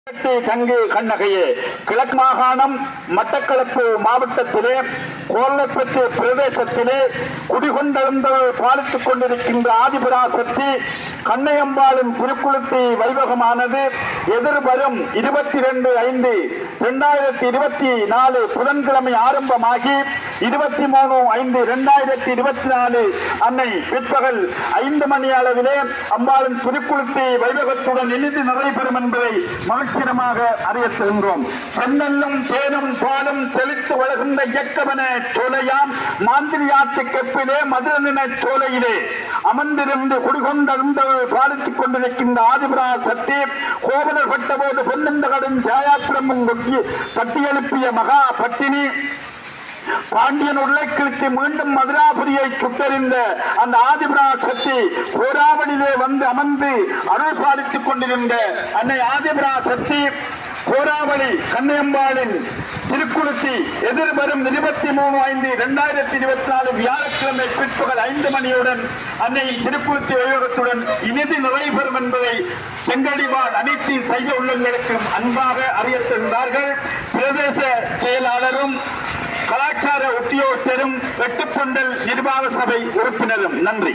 தங்கு கண்ணகையே கிழக்கு மாகாணம் மட்டக்களப்பு மாவட்டத்திலே கோலப்பட்டு பிரதேசத்திலே குடிகொண்டெழுந்தவர்கள் பாலித்துக் கொண்டிருக்கின்ற ஆதிபராசக்தி கண்ணையம்பாளின் திருக்குளத்தி வைபகமானது எதிர்வரும் 22/5/2024 புதன்கிழமை ஆரம்பமாகி 23/5/2024 அன்னை பிற்பகல் 5 மணி அளவிலே அம்பாளின் திருக்குளத்தி வைபகத்துடன் இனிது நிறைவேறும் என்பதை மகிழ்ச்சிகரமாக அறிவிக்கின்றோம். சென்னல்லும் தேனும் பாலும் செழித்து வளர்கின்ற இயக்கமென சோலையாம் மாந்திரியாட்டு கெப்பிலே மதுரநின சோலையிலே அமர்ந்திருந்து குடிகொண்டெழுந்தவர்கள் பாலித்துக் கொண்டிருக்கின்ற ஆதிபராசக்தி கோவலர் பட்டபோது பொன்னந்தகடன் ஜாயாத்திரமும் தட்டி எழுப்பிய மகா பட்டினி பாண்டியன் உருளைக்கிழக்கு மீண்டும் மதுராபுரியை சுட்டறிந்த அந்த ஆதிபராசக்தி போராவளியிலே வந்து அமர்ந்து அருள் பாலித்துக் கொண்டிருந்த அன்னை ஆதிபராசக்தி போராவளி கண்ணையம்பாளின் திருக்குளத்தி எதிர்வரும் 23/5/2024 வியாழக்கிழமை பிற்பகல் 5 மணியுடன் அன்னையின் திருக்குளத்தி வைபகத்துடன் இனிது நிறைவேறும் என்பதை செங்கடிவாழ் அனைத்து சைவ உள்ளங்களுக்கும் அன்பாக அறிவித்திருந்தார்கள். பிரதேச செயலாளரும் கலாச்சார உத்தியோகத்தரும் வெட்டுப்பந்தல் நிர்வாக சபை உறுப்பினரும். நன்றி.